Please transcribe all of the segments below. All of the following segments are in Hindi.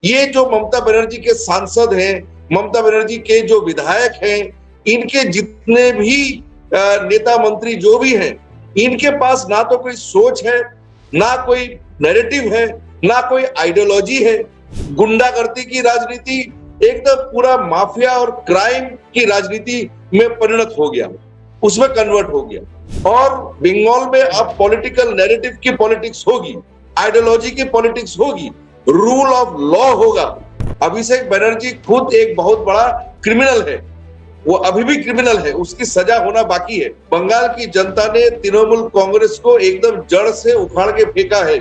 ये जो ममता बनर्जी के सांसद हैं, ममता बनर्जी के जो विधायक हैं, इनके जितने भी नेता मंत्री जो भी हैं, इनके पास ना तो कोई सोच है, ना कोई नैरेटिव है, ना कोई आइडियोलॉजी है। गुंडागर्दी की राजनीति एकदम पूरा माफिया और क्राइम की राजनीति में परिणत हो गया, उसमें कन्वर्ट हो गया। और बंगाल में अब पॉलिटिकल नैरेटिव की पॉलिटिक्स होगी, आइडियोलॉजी की पॉलिटिक्स होगी, रूल ऑफ लॉ होगा। अभिषेक बनर्जी खुद एक बहुत बड़ा क्रिमिनल है, वो अभी भी क्रिमिनल है, उसकी सजा होना बाकी है। बंगाल की जनता ने तृणमूल कांग्रेस को एकदम जड़ से उखाड़ के फेंका है।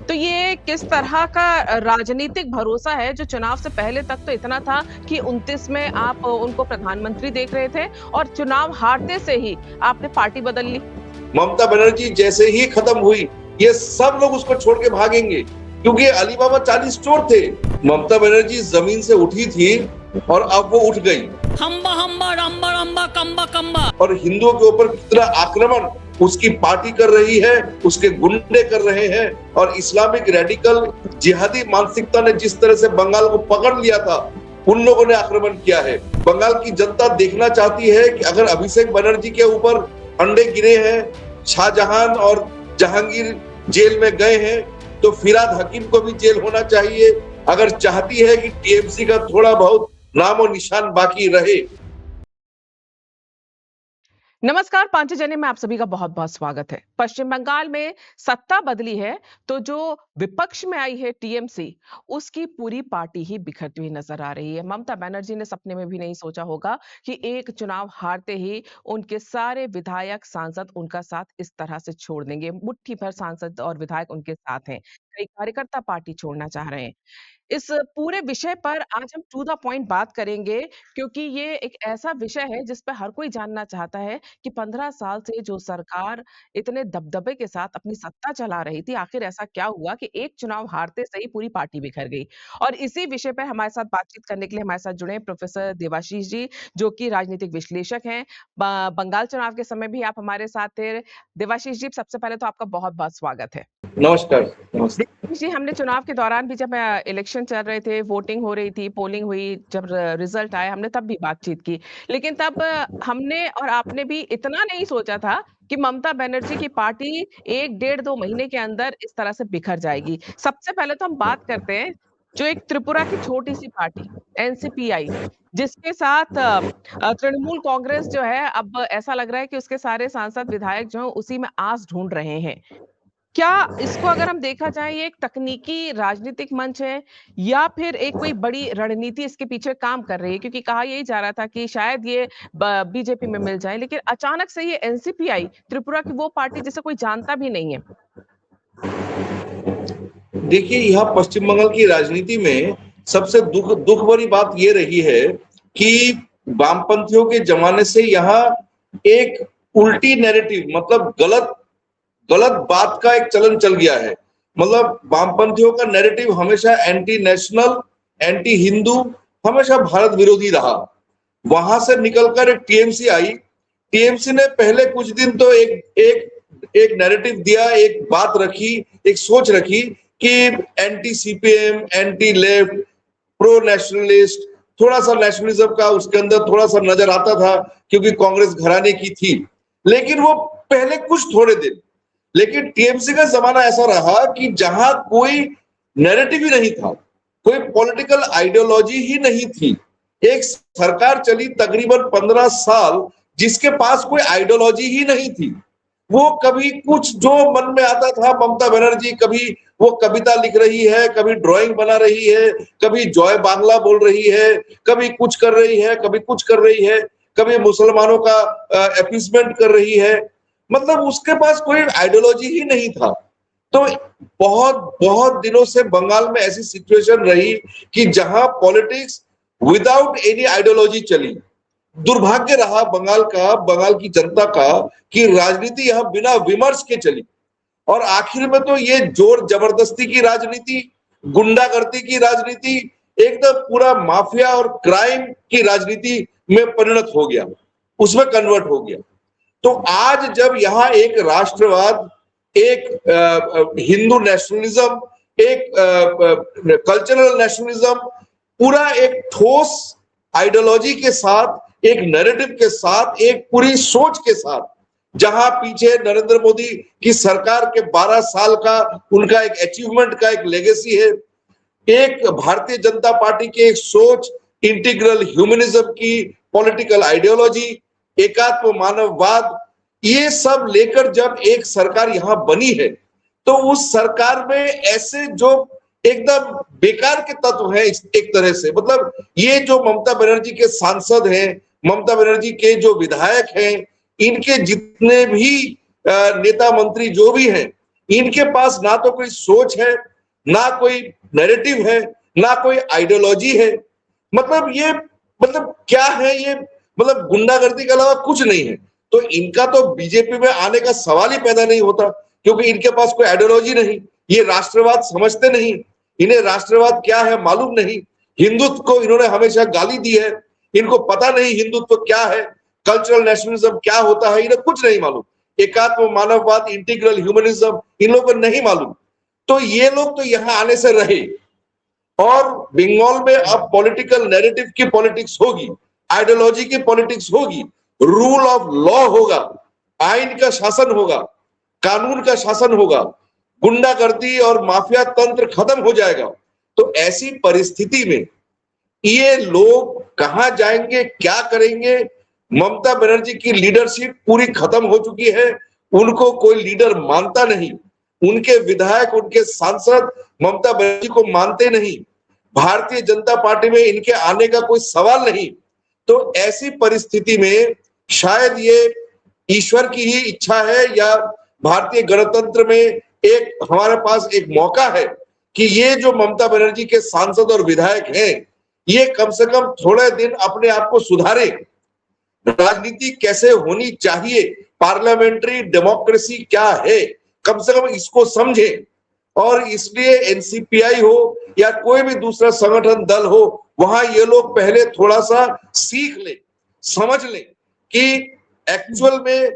तो ये किस तरह का राजनीतिक भरोसा है जो चुनाव से पहले तक तो इतना था कि 29 में आप उनको प्रधानमंत्री देख रहे थे और चुनाव हारते से ही आपने पार्टी बदल ली। ममता बनर्जी जैसे ही खत्म हुई, ये सब लोग उसको छोड़ के भागेंगे, क्योंकि अलीबाबा 40 स्टोर थे। ममता बनर्जी जमीन से उठी थी और अब वो उठ गई। हम्बा हम्बा रम्बा रम्बा कम्बा कम्बा। और हिंदुओं के ऊपर कितना आक्रमण उसकी पार्टी कर रही है, उसके गुंडे कर रहे हैं। और इस्लामिक रेडिकल जिहादी मानसिकता ने जिस तरह से बंगाल को पकड़ लिया था, उन लोगों ने आक्रमण किया है। बंगाल की जनता देखना चाहती है कि अगर अभिषेक बनर्जी के ऊपर अंडे गिरे हैं, शाहजहां और जहांगीर जेल में गए हैं, तो फिराद हकीम को भी जेल होना चाहिए। अगर चाहती है कि टीएमसी का थोड़ा बहुत नामो निशान बाकी रहे। नमस्कार, पांचजन्य में आप सभी का बहुत बहुत स्वागत है। पश्चिम बंगाल में सत्ता बदली है तो जो विपक्ष में आई है टीएमसी, उसकी पूरी पार्टी ही बिखरती हुई नजर आ रही है। ममता बनर्जी ने सपने में भी नहीं सोचा होगा कि एक चुनाव हारते ही उनके सारे विधायक सांसद उनका साथ इस तरह से छोड़ देंगे। मुट्ठी भर सांसद और विधायक उनके साथ हैं, कई कार्यकर्ता पार्टी छोड़ना चाह रहे हैं। इस पूरे विषय पर आज हम टू द पॉइंट बात करेंगे, क्योंकि ये एक ऐसा विषय है जिस पे हर कोई जानना चाहता है कि 15 साल से जो सरकार इतने दबदबे के साथ अपनी सत्ता चला रही थी, आखिर ऐसा क्या हुआ कि एक चुनाव हारते से ही पूरी पार्टी बिखर गई। और इसी विषय पर हमारे साथ बातचीत करने के लिए हमारे साथ जुड़े हैं प्रोफेसर देवाशीष जी, जो कि राजनीतिक विश्लेषक हैं। बंगाल चुनाव के समय भी आप हमारे साथ थे। देवाशीष जी, सबसे पहले तो आपका बहुत बहुत स्वागत है। नमस्कार। नमस्कार जी, हमने चुनाव के दौरान भी, जब इलेक्शन चल रहे थे, वोटिंग हो रही थी, पोलिंग हुई, जब रिजल्ट आए, हमने तब भी बातचीत की। लेकिन तब हमने और आपने भी इतना नहीं सोचा था कि ममता बनर्जी की पार्टी 1 डेढ़ 2 महीने के अंदर इस तरह से बिखर जाएगी। सबसे पहले तो हम बात करते हैं जो एक त्रिपुरा की छोटी-सी पार्टी एनसीपीआई, जिसके साथ तृणमूल कांग्रेस जो है, अब ऐसा लग रहा है कि उसके सारे सांसद विधायक जो हैं उसी में आस ढूंढ रहे हैं। क्या इसको अगर हम देखा जाए, ये एक तकनीकी राजनीतिक मंच है या फिर एक कोई बड़ी रणनीति इसके पीछे काम कर रही है? क्योंकि कहा यही जा रहा था कि शायद ये बीजेपी में मिल जाए, लेकिन अचानक से ये एनसीपीआई, त्रिपुरा की वो पार्टी जिसे कोई जानता भी नहीं है। देखिए, यहाँ पश्चिम बंगाल की राजनीति में सबसे दुख भरी बात ये रही है कि वामपंथियों के जमाने से यहाँ एक उल्टी नैरेटिव, मतलब गलत बात का एक चलन चल गया है। मतलब वामपंथियों का नैरेटिव हमेशा एंटी नेशनल, एंटी हिंदू, हमेशा भारत विरोधी रहा। वहां से निकलकर एक टीएमसी आई। टीएमसी ने पहले कुछ दिन तो एक नैरेटिव दिया, एक बात रखी, एक सोच रखी कि anti CPM, anti left, pro nationalist, थोड़ा सा नेशनलिज्म का उसके अंदर थोड़ा सा नजर आता था, क्योंकि कांग्रेस घराने की थी। लेकिन वो पहले कुछ थोड़े दिन, लेकिन टीएमसी का जमाना ऐसा रहा कि जहां कोई नैरेटिव ही नहीं था, कोई पॉलिटिकल आइडियोलॉजी ही नहीं थी। एक सरकार चली तकरीबन 15 साल, जिसके पास कोई आइडियोलॉजी ही नहीं थी। वो कभी कुछ जो मन में आता था, ममता बनर्जी कभी वो कविता लिख रही है, कभी ड्राइंग बना रही है, कभी जॉय बांग्ला बोल रही है, कभी कुछ कर रही है, कभी कुछ कर रही है, कभी मुसलमानों का अपीसमेंट कर रही है। मतलब उसके पास कोई आइडियोलॉजी ही नहीं था। तो बहुत बहुत दिनों से बंगाल में ऐसी सिचुएशन रही कि जहां पॉलिटिक्स विदाउट एनी आइडियोलॉजी चली। दुर्भाग्य रहा बंगाल की जनता का कि राजनीति यहां बिना विमर्श के चली, और आखिर में तो ये जोर जबरदस्ती की राजनीति, गुंडागर्दी की राजनीति, एकदम पूरा माफिया और क्राइम की राजनीति में परिणत हो गया, उसमें कन्वर्ट हो गया। तो आज जब यहाँ एक राष्ट्रवाद, एक हिंदू नेशनलिज्म एक कल्चरल नेशनलिज्म, पूरा एक ठोस आइडियोलॉजी के साथ, एक नैरेटिव के साथ, एक पूरी सोच के साथ, जहां पीछे नरेंद्र मोदी की सरकार के 12 साल का उनका एक अचीवमेंट का एक लेगेसी है, एक भारतीय जनता पार्टी की एक सोच, इंटीग्रल ह्यूमनिज्म की पॉलिटिकल आइडियोलॉजी, एकात्म मानववाद, ये सब लेकर जब एक सरकार यहां बनी है, तो उस सरकार में ऐसे जो एकदम बेकार के तत्व हैं, एक तरह से, मतलब ये जो ममता बनर्जी के सांसद हैं, ममता बनर्जी के जो विधायक हैं, इनके जितने भी नेता मंत्री जो भी हैं, इनके पास ना तो कोई सोच है, ना कोई नैरेटिव है, ना कोई आइडियोलॉजी है। मतलब ये, मतलब क्या है ये, मतलब गुंडागर्दी के अलावा कुछ नहीं है। तो इनका तो बीजेपी में आने का सवाल ही पैदा नहीं होता, क्योंकि इनके पास कोई आइडियोलॉजी नहीं, ये राष्ट्रवाद समझते नहीं, इन्हें राष्ट्रवाद क्या है मालूम नहीं, हिंदुत्व को इन्होंने हमेशा गाली दी है, इनको पता नहीं हिंदुत्व क्या है, कल्चरल नेशनलिज्म क्या होता है, इन्हें कुछ नहीं मालूम, एकात्म मानववाद, इंटीग्रल ह्यूमनिज्म इन लोगों को नहीं मालूम। तो ये लोग तो यहां आने से रहे, और बंगाल में अब पॉलिटिकल नैरेटिव की पॉलिटिक्स होगी, आइडियोलॉजी की पॉलिटिक्स होगी, रूल ऑफ लॉ होगा, आइन का शासन होगा, कानून का शासन होगा, गुंडागर्दी और माफिया तंत्र खत्म हो जाएगा। तो ऐसी परिस्थिति में ये लोग कहां जाएंगे, क्या करेंगे? ममता बनर्जी की लीडरशिप पूरी खत्म हो चुकी है, उनको कोई लीडर मानता नहीं, उनके विधायक, उनके सांसद ममता बनर्जी को मानते नहीं, भारतीय जनता पार्टी में इनके आने का कोई सवाल नहीं। तो ऐसी परिस्थिति में शायद ये ईश्वर की ही इच्छा है, या भारतीय गणतंत्र में एक हमारे पास एक मौका है कि ये जो ममता बनर्जी के सांसद और विधायक हैं, ये कम से कम थोड़े दिन अपने आप को सुधारे, राजनीति कैसे होनी चाहिए, पार्लियामेंट्री डेमोक्रेसी क्या है, कम से कम इसको समझे। और इसलिए एनसीपीआई हो या कोई भी दूसरा संगठन दल हो, वहां ये लोग पहले थोड़ा सा सीख ले, समझ ले कि एक्चुअल में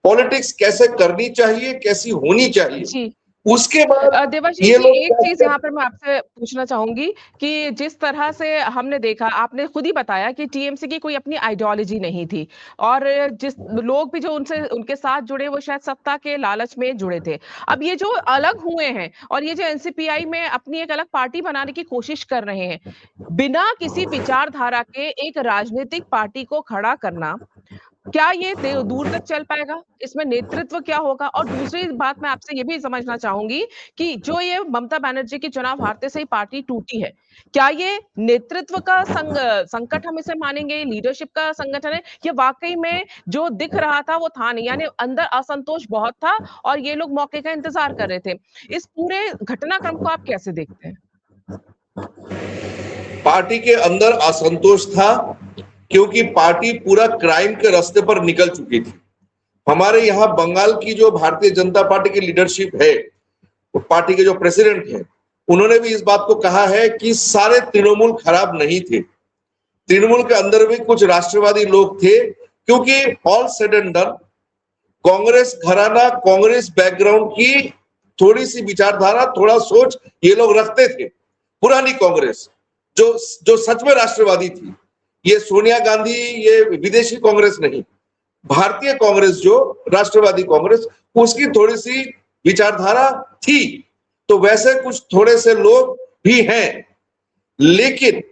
पॉलिटिक्स कैसे करनी चाहिए, कैसी होनी चाहिए। उसके बाद देवाशीष जी, एक चीज यहाँ पर मैं आपसे पूछना चाहूंगी कि जिस तरह से हमने देखा, आपने खुद ही बताया कि टीएमसी की कोई अपनी आइडियोलॉजी नहीं थी, और जिस लोग भी जो उनके साथ जुड़े वो शायद सत्ता के लालच में जुड़े थे। अब ये जो अलग हुए हैं और ये जो एनसीपीआई में अपनी एक अलग पार्टी बनाने की कोशिश कर रहे हैं, बिना किसी विचारधारा के एक राजनीतिक पार्टी को खड़ा करना, क्या ये दूर तक चल पाएगा? इसमें नेतृत्व क्या होगा? और दूसरी बात मैं आपसे ये भी समझना चाहूंगी कि जो ये ममता बनर्जी की चुनाव हारते से ही पार्टी टूटी है, क्या ये नेतृत्व का संकट हम इसे मानेंगे, लीडरशिप का संगठन है, या वाकई में जो दिख रहा था वो था नहीं, यानी अंदर असंतोष बहुत था और ये लोग मौके का इंतजार कर रहे थे? इस पूरे घटनाक्रम को आप कैसे देखते हैं? पार्टी के अंदर असंतोष था, क्योंकि पार्टी पूरा क्राइम के रास्ते पर निकल चुकी थी। हमारे यहाँ बंगाल की जो भारतीय जनता पार्टी की लीडरशिप है, पार्टी के जो प्रेसिडेंट हैं, उन्होंने भी इस बात को कहा है कि सारे तृणमूल खराब नहीं थे, तृणमूल के अंदर भी कुछ राष्ट्रवादी लोग थे, क्योंकि all said and done Congress घराना, कांग्रेस बैकग्राउंड की थोड़ी सी विचारधारा, थोड़ा सोच ये लोग रखते थे। पुरानी कांग्रेस जो सच में राष्ट्रवादी थी, ये सोनिया गांधी, ये विदेशी कांग्रेस नहीं, भारतीय कांग्रेस जो राष्ट्रवादी कांग्रेस, उसकी थोड़ी सी विचारधारा थी। तो वैसे कुछ थोड़े से लोग भी हैं, लेकिन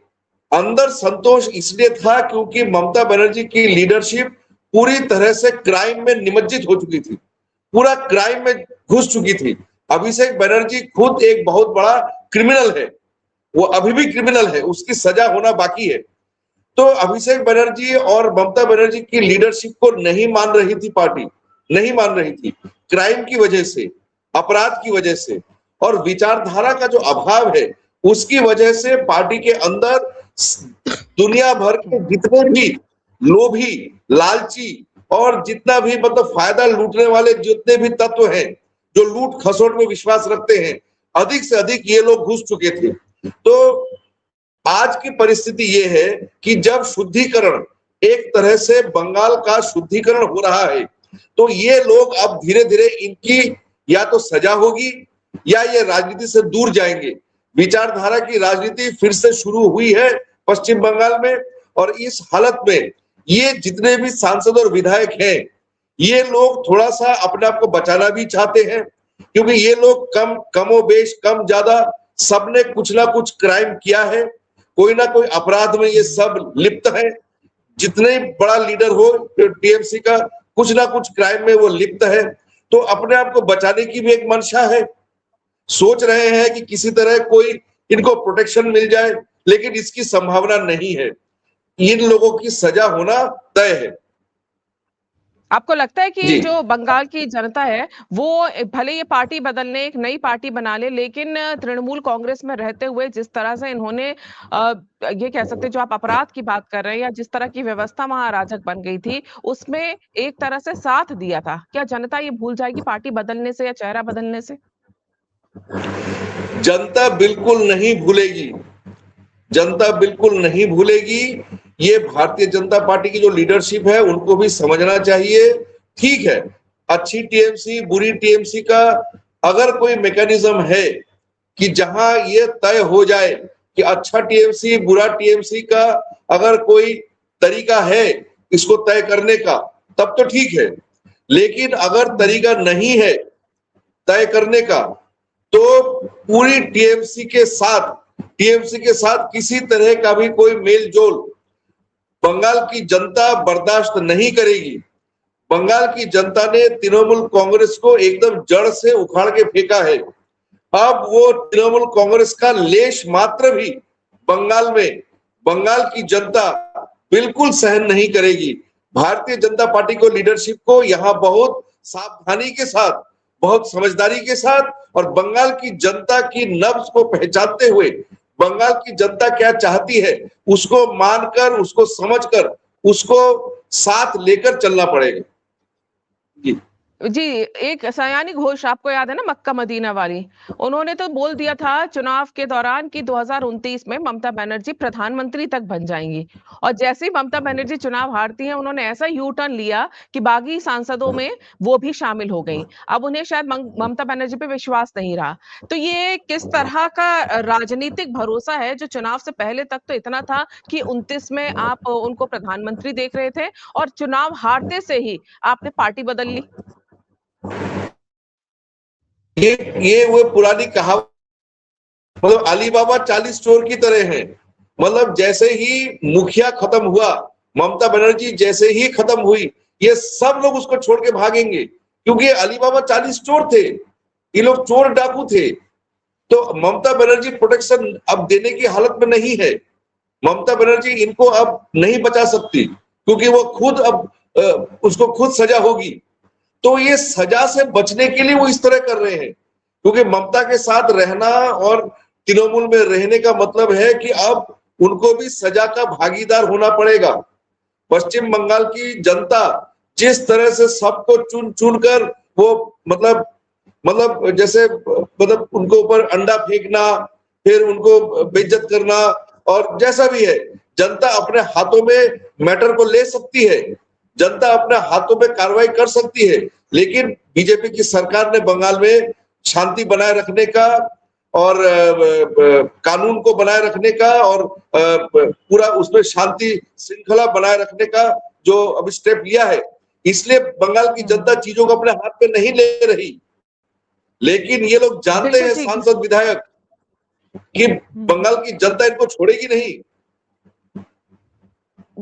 अंदर संतोष इसलिए था क्योंकि ममता बनर्जी की लीडरशिप पूरी तरह से क्राइम में निमज्जित हो चुकी थी, पूरा क्राइम में घुस चुकी थी। अभिषेक बनर्जी खुद एक बहुत बड़ा क्रिमिनल है, वो अभी भी क्रिमिनल है, उसकी सजा होना बाकी है। तो अभिषेक बनर्जी और ममता बनर्जी की लीडरशिप को नहीं मान रही थी पार्टी, नहीं मान रही थी, क्राइम की वजह से, अपराध की वजह से, और विचारधारा का जो अभाव है उसकी वजह से पार्टी के अंदर दुनिया भर के जितने भी लोभी, लालची और जितना भी मतलब फायदा लूटने वाले जितने भी तत्व हैं, जो लूट खसोट में विश्वास रखते हैं, अधिक से अधिक ये लोग घुस चुके थे। तो आज की परिस्थिति ये है कि जब शुद्धिकरण, एक तरह से बंगाल का शुद्धिकरण हो रहा है, तो ये लोग अब धीरे धीरे इनकी या तो सजा होगी या ये राजनीति से दूर जाएंगे। विचारधारा की राजनीति फिर से शुरू हुई है पश्चिम बंगाल में, और इस हालत में ये जितने भी सांसद और विधायक हैं, ये लोग थोड़ा सा अपने आप को बचाना भी चाहते हैं, क्योंकि ये लोग कमोबेश कम ज्यादा सबने कुछ ना कुछ क्राइम किया है, कोई ना कोई अपराध में ये सब लिप्त है। जितने बड़ा लीडर हो टीएमसी का, कुछ ना कुछ क्राइम में वो लिप्त है, तो अपने आप को बचाने की भी एक मंशा है। सोच रहे हैं कि किसी तरह कोई इनको प्रोटेक्शन मिल जाए, लेकिन इसकी संभावना नहीं है। इन लोगों की सजा होना तय है। आपको लगता है कि जी। जो बंगाल की जनता है वो भले ये पार्टी बदलने एक नई पार्टी बना ले, लेकिन तृणमूल कांग्रेस में रहते हुए जिस तरह से इन्होंने ये कह सकते हैं जो आप अपराध की बात कर रहे हैं या जिस तरह की व्यवस्था वहां अराजक बन गई थी, उसमें एक तरह से साथ दिया था, क्या जनता ये भूल जाएगी पार्टी बदलने से या चेहरा बदलने से? जनता बिल्कुल नहीं भूलेगी, जनता बिल्कुल नहीं भूलेगी। ये भारतीय जनता पार्टी की जो लीडरशिप है उनको भी समझना चाहिए। ठीक है, अच्छी टीएमसी बुरी टीएमसी का अगर कोई मैकेनिज्म है कि जहां ये तय हो जाए कि अच्छा टीएमसी बुरा टीएमसी का अगर कोई तरीका है इसको तय करने का, तब तो ठीक है। लेकिन अगर तरीका नहीं है तय करने का, तो पूरी टीएमसी के साथ किसी तरह का भी कोई मेल जोल बंगाल की जनता बर्दाश्त नहीं करेगी। बंगाल की जनता ने तृणमूल कांग्रेस को एकदम जड़ से उखाड़ के फेंका है। अब वो तृणमूल कांग्रेस का लेश मात्र भी बंगाल में बंगाल की जनता बिल्कुल सहन नहीं करेगी। भारतीय जनता पार्टी को लीडरशिप को यहाँ बहुत सावधानी के साथ, बहुत समझदारी के साथ और बंगाल की जनता की नब्ज को पहचानते हुए बंगाल की जनता क्या चाहती है उसको मानकर, उसको समझकर, उसको साथ लेकर चलना पड़ेगा। जी जी, एक सयानी घोष आपको याद है ना, मक्का मदीना वाली, उन्होंने तो बोल दिया था चुनाव के दौरान कि 2029 में ममता बनर्जी प्रधानमंत्री तक बन जाएंगी, और जैसे ही ममता बनर्जी चुनाव हारती हैं उन्होंने ऐसा यू टर्न लिया कि बागी सांसदों में वो भी शामिल हो गई। अब उन्हें शायद ममता बनर्जी पे विश्वास नहीं रहा। तो ये किस तरह का राजनीतिक भरोसा है जो चुनाव से पहले तक तो इतना था कि 29 में आप उनको प्रधानमंत्री देख रहे थे और चुनाव हारते से ही आपने पार्टी बदल ली। ये वो पुरानी कहावत, मतलब अलीबाबा 40 चोर की तरह है। मतलब जैसे ही मुखिया खत्म हुआ, ममता बनर्जी जैसे ही खत्म हुई, ये सब लोग उसको छोड़ के भागेंगे, क्योंकि अलीबाबा 40 चोर थे, ये लोग चोर डाकू थे। तो ममता बनर्जी प्रोटेक्शन अब देने की हालत में नहीं है। ममता बनर्जी इनको अब नहीं बचा सकती, क्योंकि वो खुद अब उसको खुद सजा होगी। तो ये सजा से बचने के लिए वो इस तरह कर रहे हैं, क्योंकि ममता के साथ रहना और तृणमूल में रहने का मतलब है कि अब उनको भी सजा का भागीदार होना पड़ेगा। पश्चिम बंगाल की जनता जिस तरह से सबको चुन चुन कर वो मतलब जैसे मतलब उनको ऊपर अंडा फेंकना, फिर उनको बेइज्जत करना, और जैसा भी है, जनता अपने हाथों में मैटर को ले सकती है, जनता अपने हाथों में कार्रवाई कर सकती है। लेकिन बीजेपी की सरकार ने बंगाल में शांति बनाए रखने का और कानून को बनाए रखने का और पूरा उसमें शांति श्रृंखला बनाए रखने का जो अभी स्टेप लिया है, इसलिए बंगाल की जनता चीजों को अपने हाथ में नहीं ले रही। लेकिन ये लोग जानते हैं, सांसद विधायक, कि बंगाल की जनता इनको छोड़ेगी नहीं।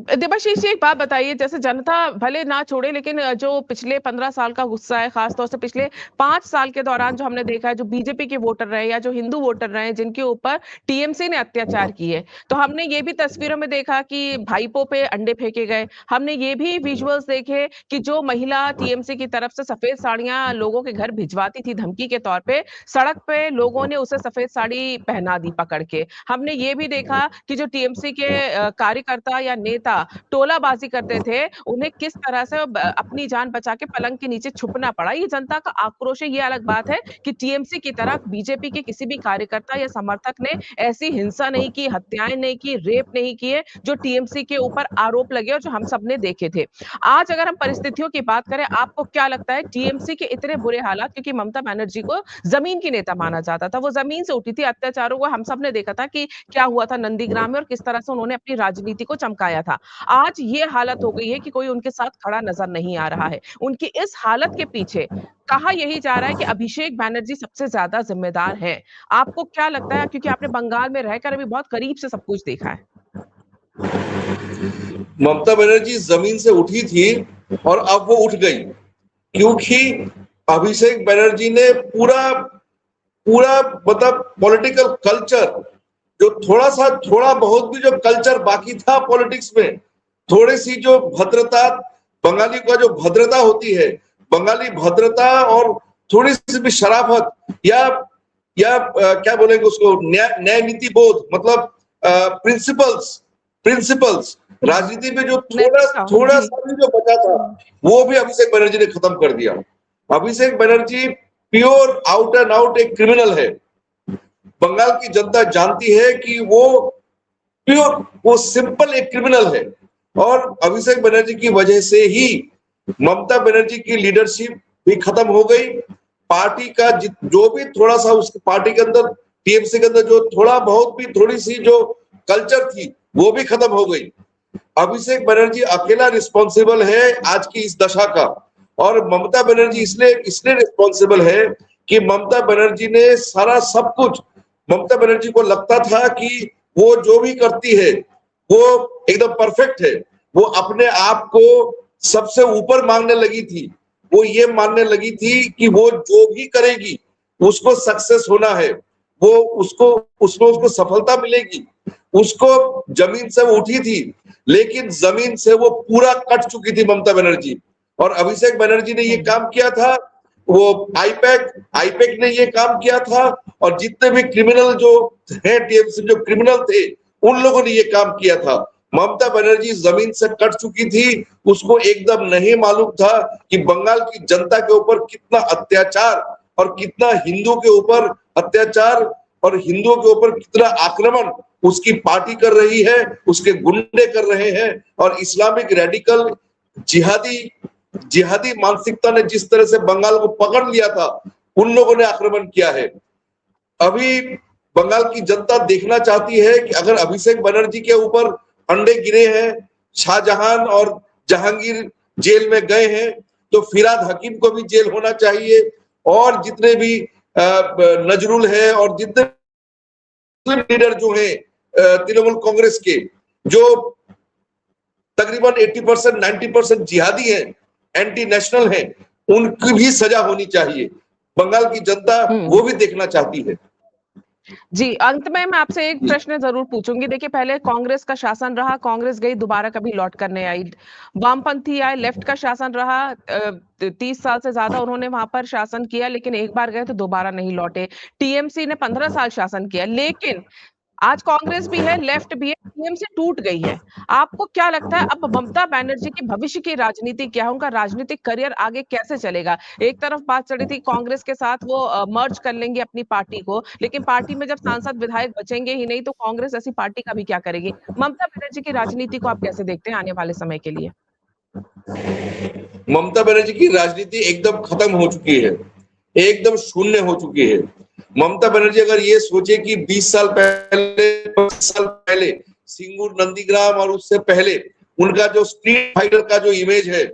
देबाशीष जी, एक बात बताइए, जैसे जनता भले ना छोड़े, लेकिन जो पिछले 15 साल का गुस्सा है, खासतौर से पिछले 5 साल के दौरान जो हमने देखा है, जो बीजेपी के वोटर रहे या जो हिंदू वोटर रहे जिनके ऊपर टीएमसी ने अत्याचार किए, तो हमने ये भी तस्वीरों में देखा कि भाईपों पे अंडे फेंके गए। हमने ये भी विजुअल्स देखे कि जो महिला टीएमसी की तरफ से सफेद साड़ियां लोगों के घर भिजवाती थी धमकी के तौर पे, सड़क पे लोगों ने उसे सफेद साड़ी पहना दी पकड़ के। हमने ये भी देखा कि जो टीएमसी के कार्यकर्ता या नेता नेता टोलाबाजी करते थे, उन्हें किस तरह से अपनी जान बचा के पलंग के नीचे छुपना पड़ा। ये जनता का आक्रोश है। ये अलग बात है कि टीएमसी की तरह बीजेपी के किसी भी कार्यकर्ता या समर्थक ने ऐसी हिंसा नहीं की, हत्याएं नहीं की, रेप नहीं किए, जो टीएमसी के ऊपर आरोप लगे और जो हम सब ने देखे थे। आज अगर हम परिस्थितियों की बात करें, आपको क्या लगता है टीएमसी के इतने बुरे हालात, क्योंकि ममता बनर्जी को जमीन की नेता माना जाता था, वो जमीन से उठी थी, अत्याचारों को हम सब ने देखा था कि क्या हुआ था नंदीग्राम में और किस तरह से उन्होंने अपनी राजनीति को चमकाया था। आज ये हालत हो गई है कि कोई उनके साथ खड़ा नजर नहीं आ रहा है। उनकी इस हालत के पीछे कहा यही जा रहा है कि अभिषेक बैनर्जी सबसे ज्यादा जिम्मेदार है। आपको क्या लगता है, क्योंकि आपने बंगाल में रहकर अभी बहुत करीब से सब कुछ देखा है? ममता बनर्जी जमीन से उठी थी और अब वो उठ गई, क्योंकि अभिषेक बनर्जी ने पूरा पूरा मतलब पॉलिटिकल कल्चर, जो थोड़ा बहुत भी जो कल्चर बाकी था पॉलिटिक्स में, थोड़ी सी जो भद्रता, बंगाली का जो भद्रता होती है, बंगाली भद्रता और थोड़ी सी भी शराफत या क्या बोलेंगे उसको, न्याय नीति बोध, मतलब प्रिंसिपल्स राजनीति में जो थोड़ा सा भी जो बचा था, वो भी अभिषेक बनर्जी ने खत्म कर दिया। Abhishek Banerjee pure out and out एक क्रिमिनल है। बंगाल की जनता जानती है कि वो सिंपल एक क्रिमिनल है, और अभिषेक बनर्जी की वजह से ही ममता बनर्जी की लीडरशिप भी खत्म हो गई। पार्टी का जो भी थोड़ा सा उसकी पार्टी के अंदर, टीएमसी के अंदर जो थोड़ा बहुत भी थोड़ी सी जो कल्चर थी, वो भी खत्म हो गई। अभिषेक बनर्जी अकेला रिस्पॉन्सिबल है आज की इस दशा का, और ममता बनर्जी इसलिए रिस्पॉन्सिबल है कि ममता बनर्जी ने सारा सब कुछ, ममता बनर्जी को लगता था कि वो जो भी करती है वो एकदम परफेक्ट है। वो अपने आप को सबसे ऊपर मांगने लगी थी। वो ये मानने लगी थी कि वो जो भी करेगी उसको सक्सेस होना है, वो उसको सफलता मिलेगी। उसको जमीन से वो उठी थी, लेकिन जमीन से वो पूरा कट चुकी थी ममता बनर्जी। और अभिषेक बनर्जी ने ये काम किया था, वो आईपैक ने ये काम किया था, और जितने भी क्रिमिनल जो हैं टीएमसी जो क्रिमिनल थे, उन लोगों ने ये काम किया था। ममता बनर्जी जमीन से कट चुकी थी। उसको एकदम नहीं मालूम था कि बंगाल की जनता के ऊपर कितना अत्याचार और कितना हिंदू के ऊपर अत्याचार और हिंदुओं के ऊपर कितना आक्रमण उसकी पार्टी कर रही है, उसके गुंडे कर रहे हैं। और इस्लामिक रेडिकल जिहादी मानसिकता ने जिस तरह से बंगाल को पकड़ लिया था, उन लोगों ने आक्रमण किया है। अभी बंगाल की जनता देखना चाहती है कि अगर अभिषेक बनर्जी के ऊपर अंडे गिरे हैं, शाहजहां और जहांगीर जेल में गए हैं, तो फिराद हकीम को भी जेल होना चाहिए, और जितने भी नजरुल है और जितने लीडर जो है तृणमूल कांग्रेस के, जो तकरीबन 80% 90% जिहादी हैं, एंटी नेशनल हैं, उनकी भी सजा होनी चाहिए। बंगाल की जनता वो भी देखना चाहती है। जी, अंत में मैं आपसे एक प्रश्न जरूर पूछूंगी। देखिए, पहले कांग्रेस का शासन रहा, कांग्रेस गई, दोबारा कभी लौट कर नहीं आई। वामपंथी आए, लेफ्ट का शासन रहा, 30 साल से ज्यादा उन्होंने वहां पर शासन किया, लेकिन एक बार गए तो दोबारा नहीं लौटे। टीएमसी ने 15 साल शासन किया, लेकिन आज कांग्रेस भी है, लेफ्ट भी है, टीएमसी टूट गई है। आपको क्या लगता है अब ममता बनर्जी की भविष्य की राजनीति क्या है? उनका राजनीतिक करियर आगे कैसे चलेगा? एक तरफ बात चल रही थी कांग्रेस के साथ वो मर्ज कर लेंगे अपनी पार्टी को, लेकिन पार्टी में जब सांसद विधायक बचेंगे ही नहीं, तो कांग्रेस ऐसी पार्टी का भी क्या करेगी? ममता बनर्जी की राजनीति को आप कैसे देखते हैं आने वाले समय के लिए? ममता बनर्जी की राजनीति एकदम खत्म हो चुकी है, एकदम शून्य हो चुकी है। ममता बनर्जी अगर ये सोचे कि 20 साल पहले 25 साल पहले सिंगूर, नंदीग्राम और उससे पहले उनका जो स्ट्रीट फाइटर का जो इमेज है,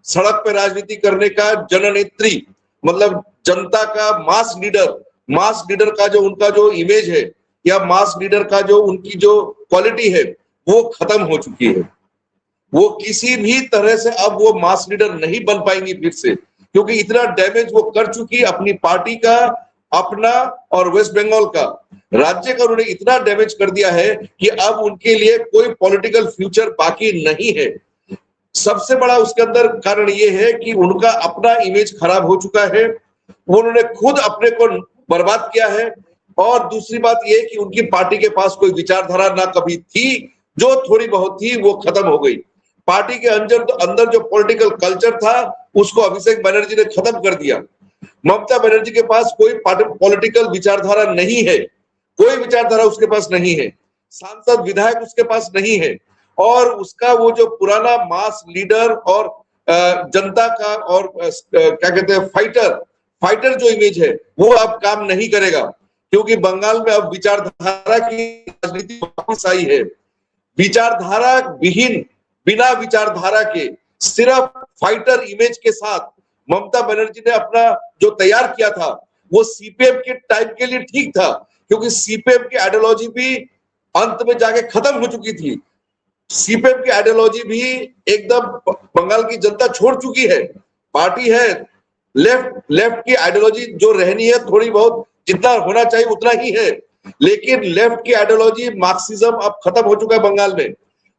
सड़क पे राजनीति करने का जननेत्री, मतलब जनता का मास लीडर का जो उनका जो इमेज है, या मास लीडर का जो उनकी जो क्वालिटी है, वो खत्म हो चुकी है। वो किसी भी तरह से अब वो मास लीडर नहीं बन पाएंगी फिर से, क्योंकि इतना डैमेज वो कर चुकी अपनी पार्टी का, अपना और वेस्ट बंगाल का, राज्य का उन्होंने इतना डैमेज कर दिया है कि अब उनके लिए कोई पॉलिटिकल फ्यूचर बाकी नहीं है। सबसे बड़ा उसके अंदर कारण ये है कि उनका अपना इमेज खराब हो चुका है, वो उन्होंने खुद अपने को बर्बाद किया है। और दूसरी बात ये कि उनकी पार्टी के पास कोई विचारधारा ना कभी थी जो थोड़ी बहुत थी वो खत्म हो गई। पार्टी के अंदर जो पॉलिटिकल कल्चर था उसको अभिषेक बनर्जी ने खत्म कर दिया। ममता बनर्जी के पास कोई पॉलिटिकल विचारधारा नहीं है, कोई विचारधारा उसके पास नहीं है, सांसद विधायक उसके पास नहीं है, और उसका वो जो पुराना मास लीडर और जनता का और क्या कहते हैं फाइटर जो इमेज है वो अब काम नहीं करेगा, क्योंकि बंगाल में अब विचारधारा की राजनीति वापस आई है। विचारधारा विहीन, बिना विचारधारा के सिर्फ फाइटर इमेज के साथ ममता बनर्जी ने अपना जो तैयार किया था वो सीपीएम के टाइम के लिए ठीक था, क्योंकि सीपीएम की आइडियोलॉजी भी अंत में जाके खत्म हो चुकी थी। सीपीएम की आइडियोलॉजी भी एकदम बंगाल की जनता छोड़ चुकी है। पार्टी है लेफ्ट की आइडियोलॉजी जो रहनी है थोड़ी बहुत, जितना होना चाहिए उतना ही है, लेकिन लेफ्ट की आइडियोलॉजी मार्क्सिज्म अब खत्म हो चुका है बंगाल में।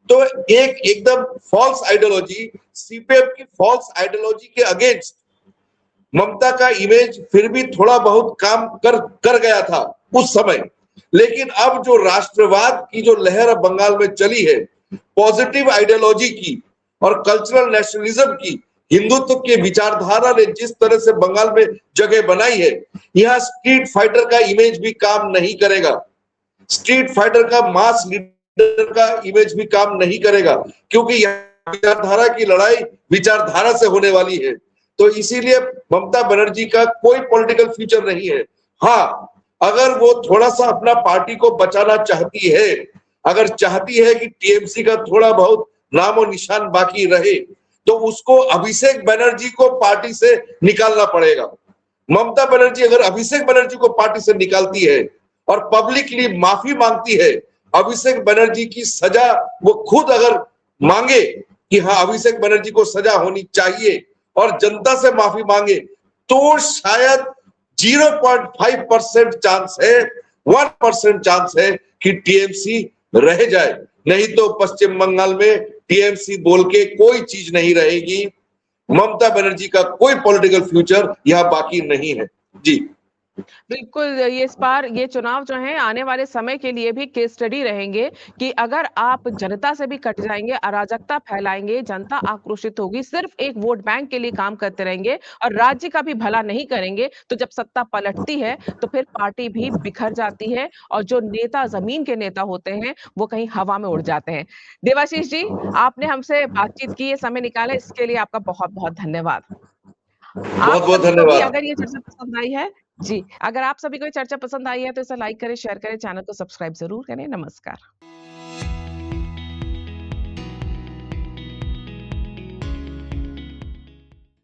तो एकदम फॉल्स आइडियोलॉजी, सीपीएम की फॉल्स आइडियोलॉजी के अगेंस्ट ममता का इमेज फिर भी थोड़ा बहुत काम कर गया था उस समय, लेकिन अब जो राष्ट्रवाद की जो लहर अब बंगाल में चली है, पॉजिटिव आइडियोलॉजी की और कल्चरल नेशनलिज्म की, हिंदुत्व की विचारधारा ने जिस तरह से बंगाल में जगह बनाई है, यहाँ स्ट्रीट फाइटर का इमेज भी काम नहीं करेगा, स्ट्रीट फाइटर का मास लीडर का इमेज भी काम नहीं करेगा, क्योंकि यहाँ विचारधारा की लड़ाई विचारधारा से होने वाली है। तो इसीलिए ममता बनर्जी का कोई पॉलिटिकल फ्यूचर नहीं है। हाँ, अगर वो थोड़ा सा अपना पार्टी को बचाना चाहती है, अगर चाहती है कि टीएमसी का थोड़ा बहुत नाम और निशान बाकी रहे, तो उसको अभिषेक बनर्जी को पार्टी से निकालना पड़ेगा। ममता बनर्जी अगर अभिषेक बनर्जी को पार्टी से निकालती है और पब्लिकली माफी मांगती है, अभिषेक बनर्जी की सजा वो खुद अगर मांगे कि हाँ अभिषेक बनर्जी को सजा होनी चाहिए और जनता से माफी मांगे, तो शायद 0.5% चांस है, 1% चांस है कि टीएमसी रह जाए। नहीं तो पश्चिम बंगाल में टीएमसी बोल के कोई चीज नहीं रहेगी। ममता बनर्जी का कोई पॉलिटिकल फ्यूचर यहाँ बाकी नहीं है। जी बिल्कुल, ये इस बार ये चुनाव जो है आने वाले समय के लिए भी केस स्टडी रहेंगे कि अगर आप जनता से भी कट जाएंगे, अराजकता फैलाएंगे, जनता आक्रोशित होगी, सिर्फ एक वोट बैंक के लिए काम करते रहेंगे और राज्य का भी भला नहीं करेंगे, तो जब सत्ता पलटती है तो फिर पार्टी भी बिखर जाती है और जो नेता जमीन के नेता होते हैं वो कहीं हवा में उड़ जाते हैं। देवाशीष जी, आपने हमसे बातचीत की, ये समय निकाला, इसके लिए आपका बहुत बहुत धन्यवाद। बहुत आप बहुत सभी को भी धन्यवाद। अगर ये चर्चा पसंद आई है, जी, अगर आप सभी को ये चर्चा पसंद आई है तो इसे लाइक करें, शेयर करें, चैनल को सब्सक्राइब जरूर करें। नमस्कार।